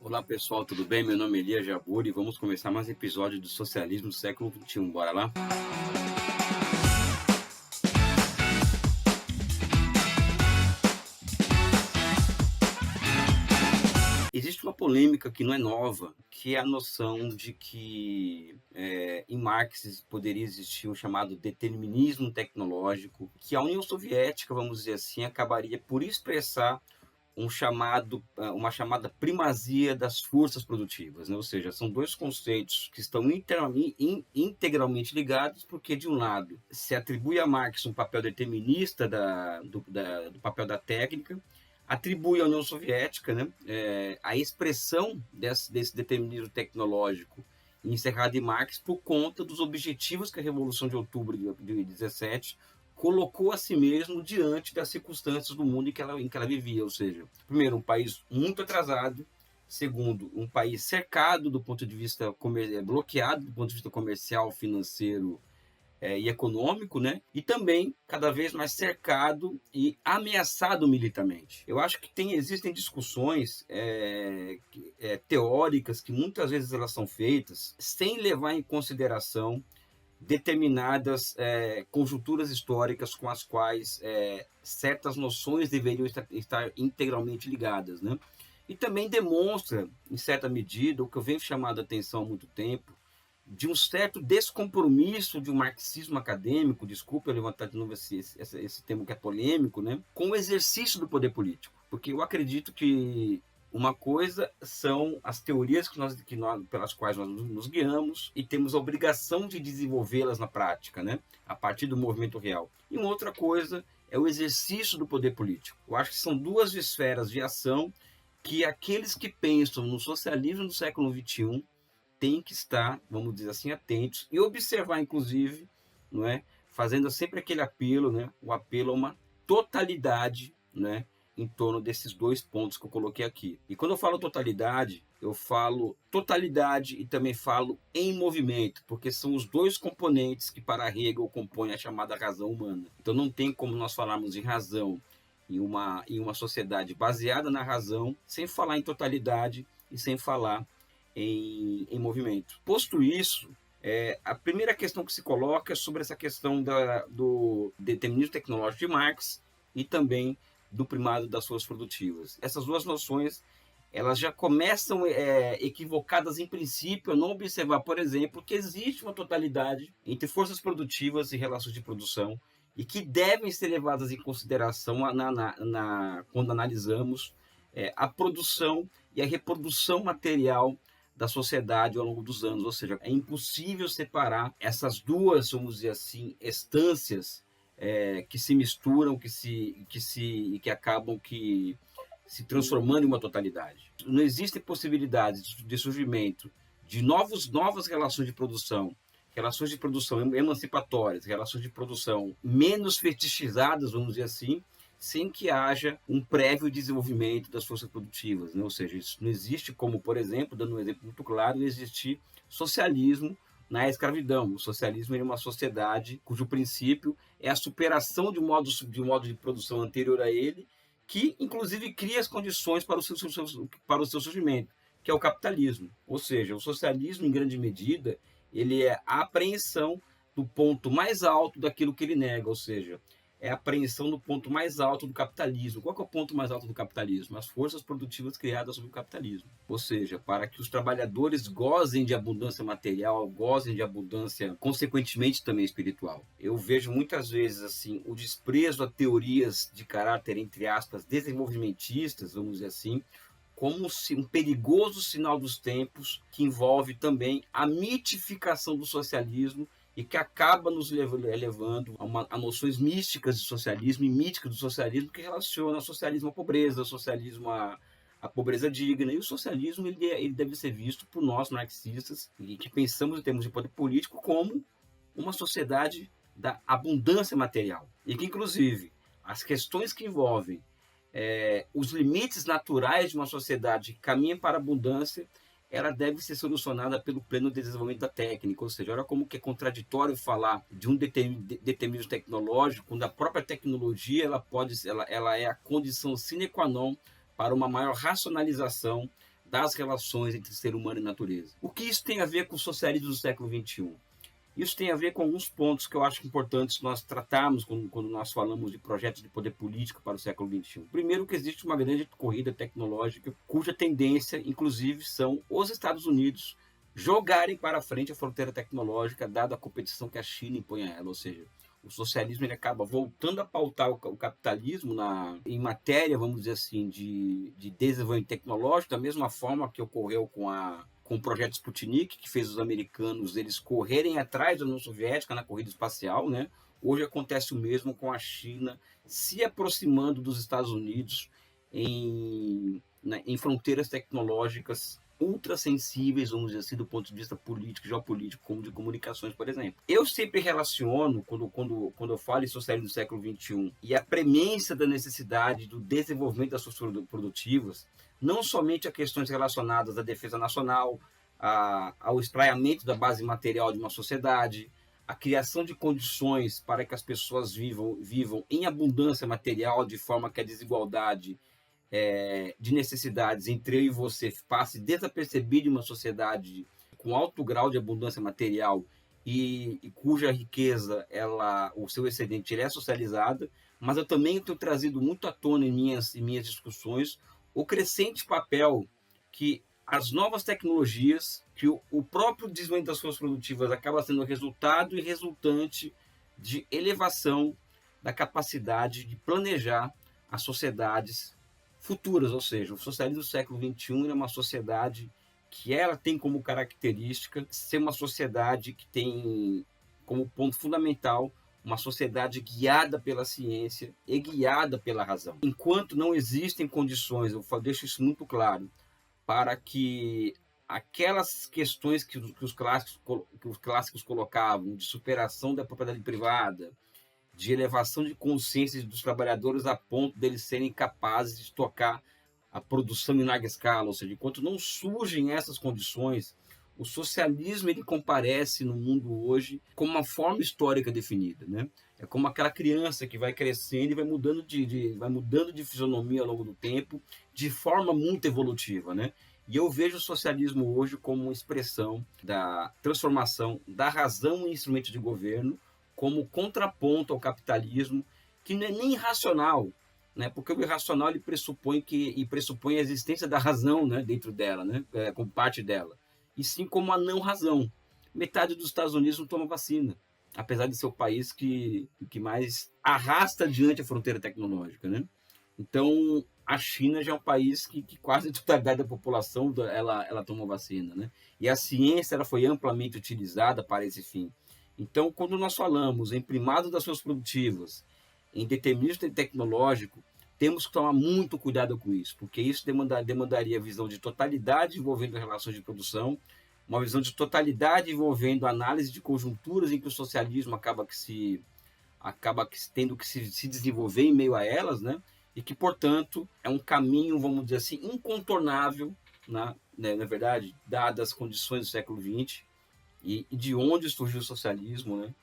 Olá pessoal, tudo bem? Meu nome é Elias Jabbour e vamos começar mais um episódio do Socialismo do século XXI. Bora lá? Existe uma polêmica que não é nova, que é a noção de que em Marx poderia existir um chamado determinismo tecnológico, que a União Soviética, vamos dizer assim, acabaria por expressar uma chamada primazia das forças produtivas, né? Ou seja, são dois conceitos que estão integralmente ligados, porque, de um lado, se atribui a Marx um papel determinista do papel da técnica, atribui à União Soviética, né, a expressão desse determinismo tecnológico encerrado em Marx por conta dos objetivos que a Revolução de Outubro de 17 colocou a si mesmo diante das circunstâncias do mundo em que ela vivia. Ou seja, primeiro, um país muito atrasado; segundo, um país cercado do ponto de vista bloqueado do ponto de vista comercial, financeiro e econômico, né? E também cada vez mais cercado e ameaçado militarmente. Eu acho que existem discussões teóricas que muitas vezes elas são feitas sem levar em consideração determinadas conjunturas históricas com as quais certas noções deveriam estar integralmente ligadas, né? E também demonstra, em certa medida, o que eu venho chamando a atenção há muito tempo, de um certo descompromisso de um marxismo acadêmico, desculpa eu levantar de novo esse termo que é polêmico, né, com o exercício do poder político. Porque eu acredito que uma coisa são as teorias pelas quais nós nos guiamos e temos a obrigação de desenvolvê-las na prática, né, a partir do movimento real. E uma outra coisa é o exercício do poder político. Eu acho que são duas esferas de ação que aqueles que pensam no socialismo do século XXI têm que estar, vamos dizer assim, atentos e observar, inclusive, não é, fazendo sempre aquele apelo, né, o apelo a uma totalidade, né, em torno desses dois pontos que eu coloquei aqui. E quando eu falo totalidade, eu falo totalidade e também falo em movimento, porque são os dois componentes que para Hegel compõem a chamada razão humana. Então não tem como nós falarmos em razão em uma sociedade baseada na razão sem falar em totalidade e sem falar em movimento. Posto isso, a primeira questão que se coloca é sobre essa questão do determinismo tecnológico de Marx e também do primado das forças produtivas. Essas duas noções elas já começam equivocadas em princípio, a não observar, por exemplo, que existe uma totalidade entre forças produtivas e relações de produção e que devem ser levadas em consideração quando analisamos a produção e a reprodução material da sociedade ao longo dos anos. Ou seja, é impossível separar essas duas, vamos dizer assim, instâncias que se misturam, que acabam se transformando em uma totalidade. Não existem possibilidades de surgimento de novas relações de produção emancipatórias, relações de produção menos fetichizadas, vamos dizer assim, sem que haja um prévio desenvolvimento das forças produtivas, né? Ou seja, isso não existe como, por exemplo, dando um exemplo muito claro, existir socialismo na escravidão. O socialismo é uma sociedade cujo princípio é a superação de um modo de produção anterior a ele, que inclusive cria as condições para o seu surgimento, que é o capitalismo. Ou seja, o socialismo, em grande medida, ele é a apreensão do ponto mais alto daquilo que ele nega, ou seja, é a apreensão do ponto mais alto do capitalismo. Qual é o ponto mais alto do capitalismo? As forças produtivas criadas sobre o capitalismo. Ou seja, para que os trabalhadores gozem de abundância material, gozem de abundância, consequentemente, também espiritual. Eu vejo muitas vezes assim o desprezo a teorias de caráter, entre aspas, desenvolvimentistas, vamos dizer assim, como um perigoso sinal dos tempos que envolve também a mitificação do socialismo e que acaba nos levando a noções místicas de socialismo e míticas do socialismo que relacionam o socialismo à pobreza, o socialismo à pobreza digna. E o socialismo ele deve ser visto por nós marxistas e que pensamos em termos de poder político como uma sociedade da abundância material. E que, inclusive, as questões que envolvem os limites naturais de uma sociedade que caminha para a abundância, ela deve ser solucionada pelo pleno desenvolvimento da técnica. Ou seja, olha como que é contraditório falar de um determinismo tecnológico, quando a própria tecnologia ela é a condição sine qua non para uma maior racionalização das relações entre ser humano e natureza. O que isso tem a ver com o socialismo do século XXI? Isso tem a ver com alguns pontos que eu acho importantes nós tratarmos quando nós falamos de projetos de poder político para o século XXI. Primeiro, que existe uma grande corrida tecnológica, cuja tendência, inclusive, são os Estados Unidos jogarem para frente a fronteira tecnológica, dada a competição que a China impõe a ela. Ou seja, o socialismo ele acaba voltando a pautar o capitalismo em matéria, vamos dizer assim, de desenvolvimento tecnológico, da mesma forma que ocorreu com o projeto Sputnik, que fez os americanos eles correrem atrás da União Soviética na corrida espacial, né? Hoje acontece o mesmo com a China se aproximando dos Estados Unidos em fronteiras tecnológicas ultra sensíveis, vamos dizer assim, do ponto de vista político, geopolítico, como de comunicações, por exemplo. Eu sempre relaciono, quando eu falo em socialismo do século XXI, e a premência da necessidade do desenvolvimento das suas produtivas, não somente a questões relacionadas à defesa nacional, ao espraiamento da base material de uma sociedade, a criação de condições para que as pessoas vivam em abundância material, de forma que a desigualdade de necessidades entre eu e você passe desapercebido em uma sociedade com alto grau de abundância material e cuja riqueza, o seu excedente é socializada, mas eu também tenho trazido muito à tona em minhas discussões o crescente papel que as novas tecnologias, que o próprio desenvolvimento das forças produtivas acaba sendo resultado e resultante de elevação da capacidade de planejar as sociedades futuras, ou seja, o socialismo do século XXI é uma sociedade que ela tem como característica ser uma sociedade que tem como ponto fundamental uma sociedade guiada pela ciência e guiada pela razão. Enquanto não existem condições, eu deixo isso muito claro, para que aquelas questões que os clássicos colocavam de superação da propriedade privada, de elevação de consciência dos trabalhadores a ponto deles serem capazes de tocar a produção em larga escala, ou seja, enquanto não surgem essas condições, o socialismo ele comparece no mundo hoje como uma forma histórica definida, né? É como aquela criança que vai crescendo e vai mudando de fisionomia ao longo do tempo, de forma muito evolutiva, né? E eu vejo o socialismo hoje como uma expressão da transformação da razão em instrumento de governo, como contraponto ao capitalismo, que não é nem irracional, né? Porque o irracional ele pressupõe a existência da razão, né, dentro dela, né, como parte dela, e sim como a não razão. Metade dos Estados Unidos não toma vacina, apesar de ser o país que mais arrasta adiante a fronteira tecnológica, né? Então, a China já é um país que quase a totalidade da população ela toma vacina, né? E a ciência ela foi amplamente utilizada para esse fim. Então, quando nós falamos em primado das suas produtivas, em determinismo tecnológico, temos que tomar muito cuidado com isso, porque isso demandaria visão de totalidade envolvendo relações de produção, uma visão de totalidade envolvendo análise de conjunturas em que o socialismo acaba tendo que se desenvolver em meio a elas, né? E que, portanto, é um caminho, vamos dizer assim, incontornável, na verdade, dadas as condições do século XX, e de onde surgiu o socialismo, né?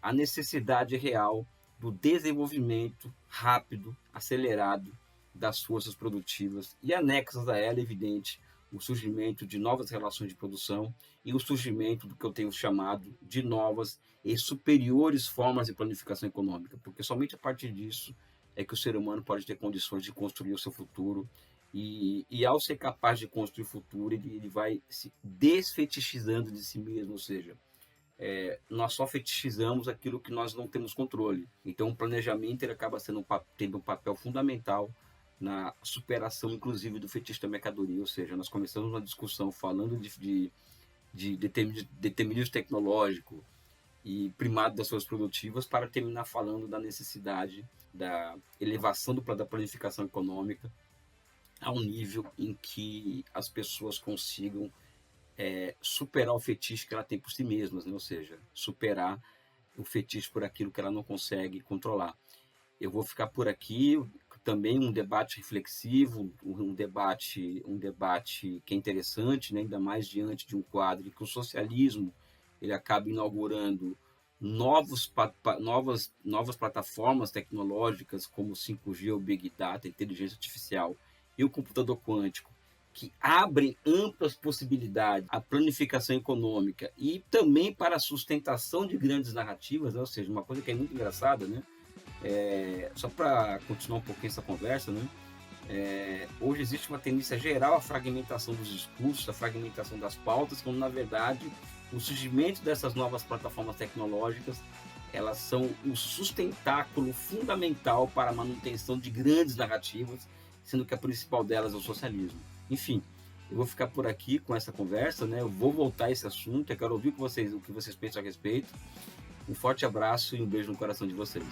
A necessidade real do desenvolvimento rápido, acelerado das forças produtivas e anexas a ela, evidente, o surgimento de novas relações de produção e o surgimento do que eu tenho chamado de novas e superiores formas de planificação econômica, porque somente a partir disso é que o ser humano pode ter condições de construir o seu futuro e ao ser capaz de construir o futuro, ele vai se desfetichizando de si mesmo, ou seja, nós só fetichizamos aquilo que nós não temos controle. Então, o planejamento ele acaba tendo um papel fundamental na superação, inclusive, do fetiche da mercadoria, ou seja, nós começamos uma discussão falando de determinismo tecnológico e primado das suas produtivas para terminar falando da necessidade da elevação da planificação econômica a um nível em que as pessoas consigam superar o fetiche que ela tem por si mesmas, né? Ou seja, superar o fetiche por aquilo que ela não consegue controlar. Eu vou ficar por aqui, também um debate reflexivo, um debate que é interessante, né? Ainda mais diante de um quadro que o socialismo ele acaba inaugurando novas plataformas tecnológicas como o 5G, o Big Data, a inteligência artificial e o computador quântico, que abrem amplas possibilidades à planificação econômica e também para a sustentação de grandes narrativas, né? Ou seja, uma coisa que é muito engraçada, né? Só para continuar um pouquinho essa conversa, né? Hoje existe uma tendência geral à fragmentação dos discursos, à fragmentação das pautas, quando na verdade o surgimento dessas novas plataformas tecnológicas, elas são um sustentáculo fundamental para a manutenção de grandes narrativas, sendo que a principal delas é o socialismo. Enfim, eu vou ficar por aqui com essa conversa, né? Eu vou voltar a esse assunto, eu quero ouvir o que vocês pensam a respeito. Um forte abraço e um beijo no coração de vocês.